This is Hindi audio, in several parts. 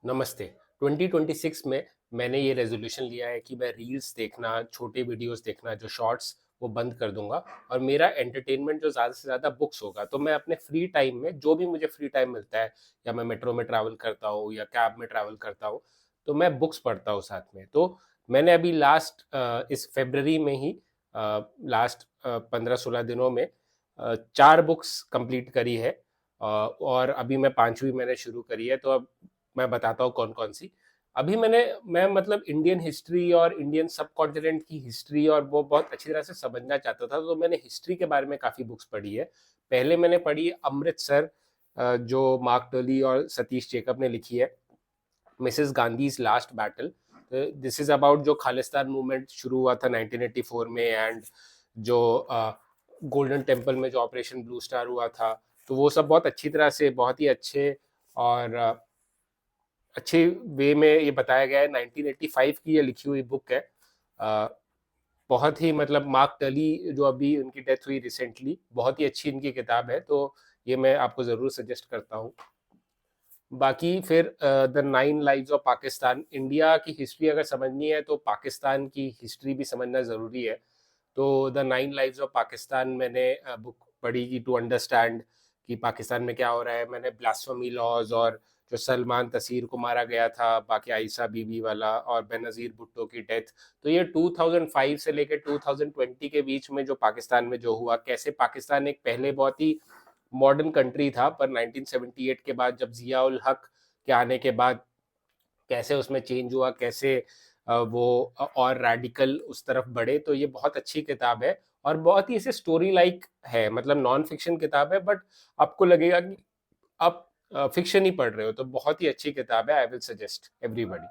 नमस्ते। 2026 में मैंने ये रेज़ोल्यूशन लिया है कि मैं रील्स देखना, छोटे वीडियोज़ देखना, जो शॉर्ट्स वो बंद कर दूँगा और मेरा एंटरटेनमेंट जो ज़्यादा से ज़्यादा बुक्स होगा। तो मैं अपने फ्री टाइम में जो भी मुझे फ्री टाइम मिलता है या मैं मेट्रो में ट्रैवल करता हूँ या कैब में ट्रैवल करता हूँ, तो मैं बुक्स पढ़ता हूँ साथ में। तो मैंने अभी इस फ़रवरी में ही लास्ट 15-16 दिनों में 4 बुक्स कंप्लीट करी है। और अभी मैं 5वीं मैंने शुरू करी है, तो अब मैं बताता हूँ कौन-कौन सी। अभी मैं मतलब इंडियन हिस्ट्री और इंडियन सबकॉन्टिनेंट की हिस्ट्री और वो बहुत अच्छी तरह से समझना चाहता था, तो मैंने हिस्ट्री के बारे में काफ़ी बुक्स पढ़ी है। पहले मैंने पढ़ी अमृतसर, जो मार्क टली और सतीश जेकब ने लिखी है, Mrs Gandhi's last battle. This is about जो खालिस्तान मूवमेंट शुरू हुआ था 1984 में, एंड जो गोल्डन टेम्पल में जो ऑपरेशन ब्लू स्टार हुआ था, तो वो सब बहुत अच्छी तरह से, बहुत ही अच्छे और अच्छे वे में ये बताया गया है। 1985 की ये लिखी हुई बुक है। अ, बहुत ही मतलब मार्क टली जो अभी उनकी डेथ हुई रिसेंटली, बहुत ही अच्छी इनकी किताब है, तो ये मैं आपको ज़रूर सजेस्ट करता हूँ। बाकी फिर the nine lives of Pakistan, India की हिस्ट्री अगर समझनी है तो पाकिस्तान की हिस्ट्री भी समझना ज़रूरी है। तो the nine lives of Pakistan मैंने बुक पढ़ी की टू अंडरस्टैंड कि पाकिस्तान में क्या हो रहा है। मैंने ब्लास्फेमी लॉज और जो सलमान तसीर को मारा गया था, बाकी आयशा बीबी वाला और बेनज़ीर भुट्टो की डेथ, तो ये 2005 से लेकर 2020 के बीच में जो पाकिस्तान में जो हुआ, कैसे पाकिस्तान एक पहले बहुत ही मॉडर्न कंट्री था, पर 1978 के बाद जब जिया उल हक के आने के बाद कैसे उसमें चेंज हुआ, कैसे वो और रेडिकल उस तरफ बढ़े। तो ये बहुत अच्छी किताब है और बहुत ही ऐसे स्टोरी लाइक है, मतलब नॉन फिक्शन किताब है, बट आपको लगेगा कि आप फिक्शन ही पढ़ रहे हो। तो बहुत ही अच्छी किताब है, आई विल सजेस्ट एवरीबॉडी।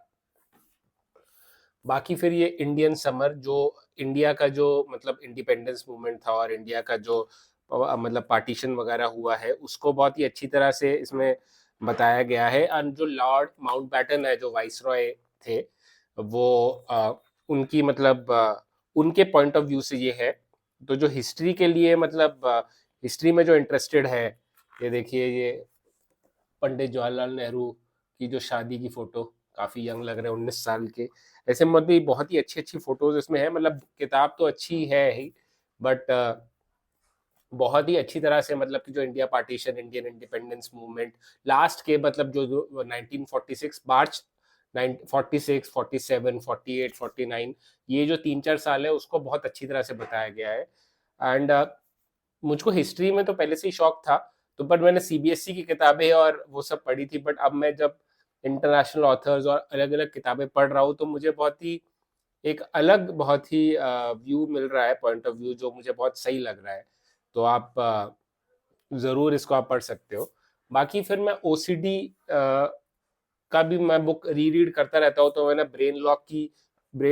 बाकी फिर ये इंडियन समर, जो इंडिया का जो मतलब इंडिपेंडेंस मूवमेंट था और इंडिया का जो मतलब पार्टीशन वगैरह हुआ है, उसको बहुत ही अच्छी तरह से इसमें बताया गया है। और जो लॉर्ड माउंटबेटन है, जो वाइसरॉय थे, वो उनकी मतलब उनके पॉइंट ऑफ व्यू से ये है। तो जो हिस्ट्री के लिए मतलब हिस्ट्री में जो इंटरेस्टेड है, ये देखिए, ये पंडित जवाहरलाल नेहरू की जो शादी की फोटो, काफी यंग लग रहे हैं, 19 साल के। ऐसे मतलब बहुत ही अच्छी अच्छी फोटोज इसमें है। मतलब किताब तो अच्छी है ही, बट बहुत ही अच्छी तरह से मतलब कि जो India partition, Indian independence movement, last के मतलब जो 1946 मार्च 946, 47, 48, 49, ये जो 3-4 साल है उसको बहुत अच्छी तरह से बताया गया है। एंड मुझको हिस्ट्री में तो पहले से ही शौक था, तो बट मैंने सीबीएसई की किताबें और वो सब पढ़ी थी। बट अब मैं जब इंटरनेशनल ऑथर्स और अलग अलग किताबें पढ़ रहा हूँ, तो मुझे बहुत ही एक अलग, बहुत ही व्यू मिल रहा है, पॉइंट ऑफ व्यू जो मुझे बहुत सही लग रहा है। तो आप ज़रूर इसको आप पढ़ सकते हो। बाकी फिर मैं ओसीडी का भी मैं बुक रीरीड करता रहता हूँ। तो मैंने ब्रेन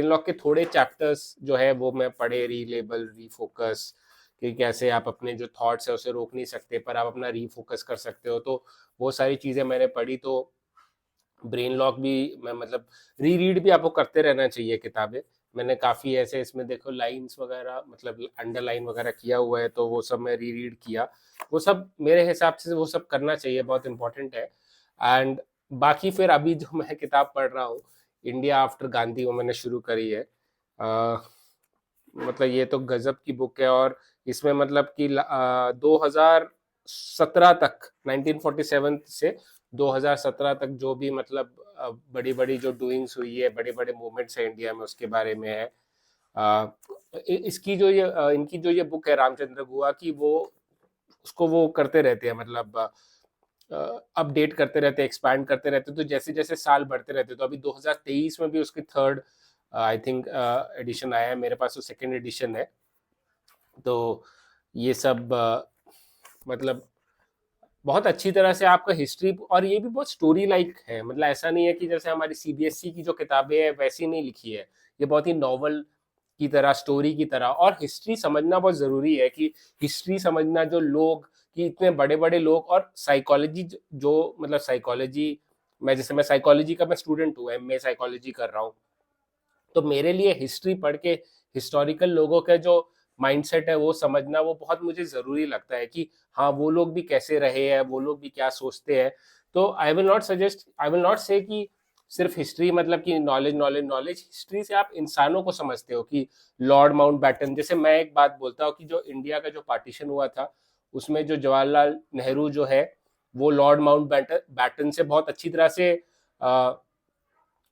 लॉक के थोड़े चैप्टर्स जो है वो मैं पढ़े, रीलेबल, रीफोकस, कि कैसे आप अपने जो थॉट्स है उसे रोक नहीं सकते, पर आप अपना रीफोकस कर सकते हो। तो वो सारी चीज़ें मैंने पढ़ी। तो ब्रेन लॉक भी मैं मतलब रीरीड भी आपको करते रहना चाहिए किताबें। मैंने काफ़ी ऐसे इसमें देखो लाइंस वगैरह मतलब अंडरलाइन वगैरह किया हुआ है, तो वो सब मैं रीरीड किया। वो सब मेरे हिसाब से वो सब करना चाहिए, बहुत इंपॉर्टेंट है। एंड बाकी फिर अभी जो मैं किताब पढ़ रहा हूँ, इंडिया आफ्टर गांधी, वो मैंने शुरू करी है। मतलब ये तो गजब की बुक है। और इसमें मतलब कि 2017 तक, 1947 से 2017 तक जो भी मतलब बड़ी बड़ी जो डूइंग्स हुई है, बड़े बड़े मूवमेंट्स है इंडिया में, उसके बारे में है। अ, इसकी जो ये इनकी जो ये बुक है रामचंद्र गुहा की, वो उसको वो करते रहते हैं, मतलब अपडेट करते रहते हैं, एक्सपैंड करते रहते हैं। तो जैसे जैसे साल बढ़ते रहते हैं, तो अभी 2023 में भी उसकी थर्ड आई थिंक एडिशन आया है। मेरे पास तो सेकंड एडिशन है। तो ये सब मतलब बहुत अच्छी तरह से आपका हिस्ट्री, और ये भी बहुत स्टोरी लाइक है। मतलब ऐसा नहीं है कि जैसे हमारी सीबीएसई की जो किताबें हैं वैसी नहीं लिखी है। ये बहुत ही नॉवल की तरह, स्टोरी की तरह। और हिस्ट्री समझना बहुत जरूरी है, कि हिस्ट्री समझना, जो लोग, कि इतने बड़े बड़े लोग, और साइकोलॉजी, जो मतलब साइकोलॉजी, मैं साइकोलॉजी का मैं स्टूडेंट हूँ, एमए साइकोलॉजी कर रहा हूँ। तो मेरे लिए हिस्ट्री पढ़ के हिस्टोरिकल लोगों का जो माइंडसेट है वो समझना, वो बहुत मुझे ज़रूरी लगता है कि हाँ, वो लोग भी कैसे रहे हैं, वो लोग भी क्या सोचते हैं। तो आई विल नॉट से कि सिर्फ हिस्ट्री मतलब कि नॉलेज नॉलेज नॉलेज, हिस्ट्री से आप इंसानों को समझते हो कि लॉर्ड माउंट बैटन, जैसे मैं एक बात बोलता हूँ कि जो इंडिया का जो पार्टीशन हुआ था उसमें जो जवाहरलाल नेहरू जो है वो लॉर्ड माउंट बैटन से बहुत अच्छी तरह से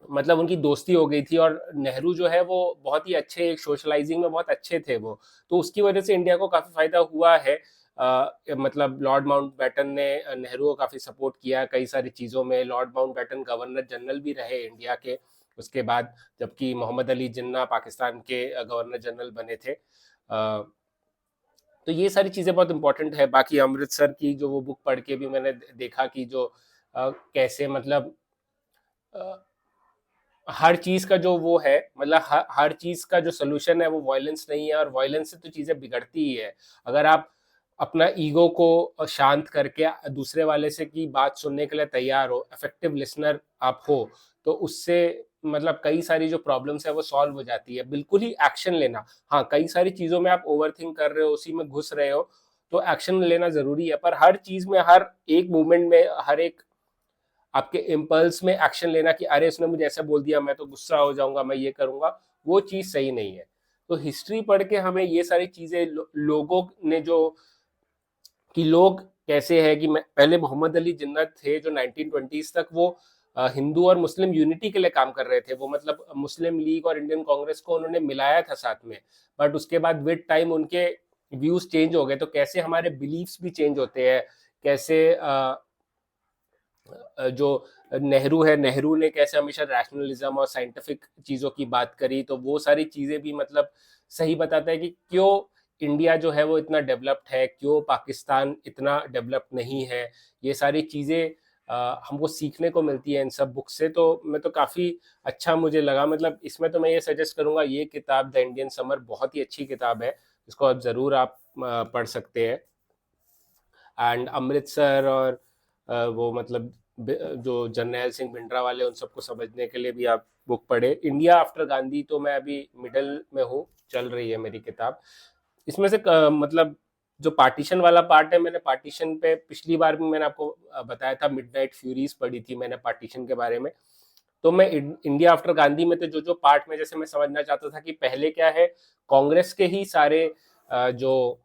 मतलब उनकी दोस्ती हो गई थी, और नेहरू जो है वो बहुत ही अच्छे, एक सोशलाइजिंग में बहुत अच्छे थे वो, तो उसकी वजह से इंडिया को काफी फायदा हुआ है। मतलब लॉर्ड माउंट बैटन ने नेहरू को काफी सपोर्ट किया कई सारी चीजों में। Lord Mountbatten governor general भी रहे इंडिया के उसके बाद, जबकि मोहम्मद अली जिन्ना पाकिस्तान के गवर्नर जनरल बने थे। तो ये सारी चीजें बहुत इंपॉर्टेंट है। बाकी अमृतसर की जो वो बुक पढ़ के भी मैंने देखा कि जो कैसे मतलब हर चीज का जो वो है, मतलब हर चीज का जो सोल्यूशन है वो वायलेंस नहीं है, और वायलेंस से तो चीजें बिगड़ती ही है। अगर आप अपना ईगो को शांत करके दूसरे वाले से की बात सुनने के लिए तैयार हो, इफेक्टिव लिसनर आप हो, तो उससे मतलब कई सारी जो प्रॉब्लम्स है वो सॉल्व हो जाती है। बिल्कुल ही एक्शन लेना, हाँ कई सारी चीजों में आप ओवर थिंक कर रहे हो, उसी में घुस रहे हो, तो एक्शन लेना जरूरी है, पर हर चीज में, हर एक मूवमेंट में, हर एक आपके इम्पल्स में एक्शन लेना कि अरे उसने मुझे ऐसा बोल दिया मैं तो गुस्सा हो जाऊंगा, मैं ये करूंगा, वो चीज सही नहीं है। तो हिस्ट्री पढ़ के हमें ये सारी चीजें लोगों ने जो कि लोग कैसे है कि पहले मोहम्मद अली जिन्ना थे जो 1920s तक वो हिंदू और मुस्लिम यूनिटी के लिए काम कर रहे थे, वो मतलब मुस्लिम लीग और इंडियन कांग्रेस को उन्होंने मिलाया था साथ में। बट उसके बाद विद टाइम उनके व्यूज चेंज हो गए, तो कैसे हमारे बिलीव्स भी चेंज होते हैं, कैसे जो नेहरू है, नेहरू ने कैसे हमेशा रैशनलिज्म और साइंटिफिक चीजों की बात करी, तो वो सारी चीजें भी मतलब सही बताता है कि क्यों इंडिया जो है वो इतना डेवलप्ड है, क्यों पाकिस्तान इतना डेवलप्ड नहीं है। ये सारी चीजें हमको सीखने को मिलती है इन सब बुक से, तो मैं तो काफी अच्छा मुझे लगा। मतलब इसमें तो मैं ये सजेस्ट करूंगा, ये किताब द इंडियन समर बहुत ही अच्छी किताब है, इसको आप जरूर आप पढ़ सकते हैं। एंड अमृतसर और वो मतलब जो जर्नैल सिंह भिंडरा वाले, उन सबको समझने के लिए भी आप बुक पढ़े। इंडिया आफ्टर गांधी तो मैं अभी मिडल में हूँ, चल रही है मेरी किताब। इसमें से मतलब जो पार्टीशन वाला पार्ट है, मैंने पार्टीशन पे पिछली बार भी मैंने आपको बताया था, मिडनाइट फ्यूरीज पढ़ी थी मैंने पार्टीशन के बारे में। तो मैं इंडिया आफ्टर गांधी में तो जो जो पार्ट में जैसे मैं समझना चाहता था कि पहले क्या है, कांग्रेस के ही सारे जो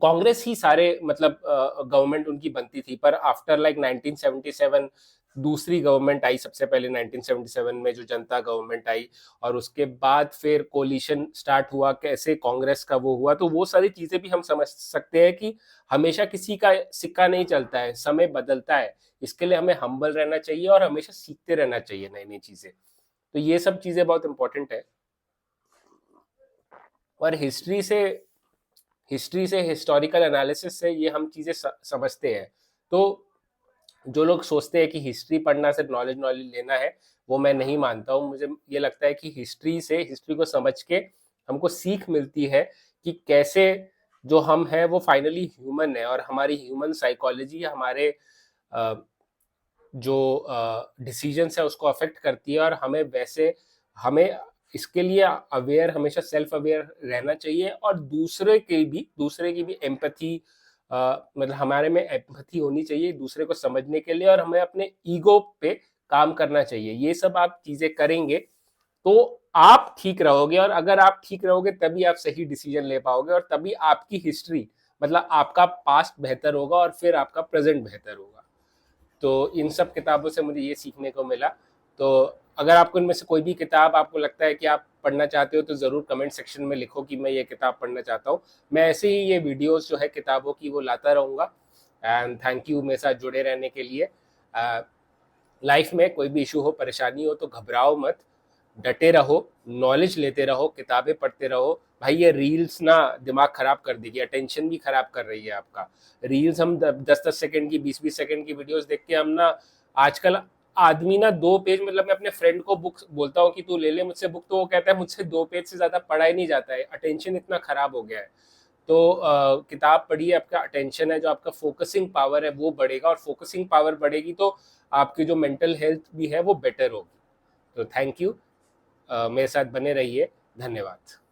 कांग्रेस ही सारे मतलब गवर्नमेंट उनकी बनती थी, पर आफ्टर लाइक 1977 दूसरी गवर्नमेंट आई सबसे पहले 1977 में, जो जनता गवर्नमेंट आई, और उसके बाद फिर कोलिशन स्टार्ट हुआ, कैसे कांग्रेस का वो हुआ। तो वो सारी चीजें भी हम समझ सकते हैं कि हमेशा किसी का सिक्का नहीं चलता है, समय बदलता है, इसके लिए हमें हम्बल रहना चाहिए और हमेशा सीखते रहना चाहिए नई नई चीजें। तो ये सब चीजें बहुत इंपॉर्टेंट है। और हिस्ट्री से हिस्टोरिकल एनालिसिस से ये हम चीजें समझते हैं। तो जो लोग सोचते हैं कि हिस्ट्री पढ़ना सिर्फ नॉलेज नॉलेज लेना है, वो मैं नहीं मानता हूँ। मुझे ये लगता है कि हिस्ट्री से, हिस्ट्री को समझ के हमको सीख मिलती है कि कैसे जो हम हैं वो फाइनली ह्यूमन है, और हमारी ह्यूमन साइकोलॉजी हमारे जो डिसीजन है उसको अफेक्ट करती है, और हमें वैसे हमें इसके लिए अवेयर, हमेशा सेल्फ अवेयर रहना चाहिए, और दूसरे की भी एम्पैथी, मतलब हमारे में एम्पैथी होनी चाहिए दूसरे को समझने के लिए, और हमें अपने ईगो पे काम करना चाहिए। ये सब आप चीजें करेंगे तो आप ठीक रहोगे, और अगर आप ठीक रहोगे तभी आप सही डिसीजन ले पाओगे, और तभी आपकी हिस्ट्री मतलब आपका पास्ट बेहतर होगा और फिर आपका प्रेजेंट बेहतर होगा। तो इन सब किताबों से मुझे ये सीखने को मिला। तो अगर आपको इनमें से कोई भी किताब आपको लगता है कि आप पढ़ना चाहते हो, तो ज़रूर कमेंट सेक्शन में लिखो कि मैं ये किताब पढ़ना चाहता हूँ। मैं ऐसे ही ये वीडियोस जो है किताबों की वो लाता रहूँगा। एंड थैंक यू मेरे साथ जुड़े रहने के लिए। लाइफ में कोई भी इशू हो, परेशानी हो, तो घबराओ मत, डटे रहो, नॉलेज लेते रहो, किताबें पढ़ते रहो। भाई ये रील्स ना दिमाग खराब कर देगी, अटेंशन भी खराब कर रही है आपका। रील्स हम 10-10 सेकंड की, 20-20 सेकंड की वीडियोस देख के हम ना, आजकल आदमी ना 2 पेज, मतलब मैं अपने फ्रेंड को बुक बोलता हूँ कि तू ले ले मुझसे बुक, तो वो कहता है मुझसे 2 पेज से ज्यादा पढ़ा ही नहीं जाता है, अटेंशन इतना खराब हो गया है। तो किताब पढ़िए, आपका अटेंशन है, जो आपका फोकसिंग पावर है वो बढ़ेगा, और फोकसिंग पावर बढ़ेगी तो आपकी जो मेंटल हेल्थ भी है वो बेटर होगी। तो थैंक यू, मेरे साथ बने रहिए। धन्यवाद।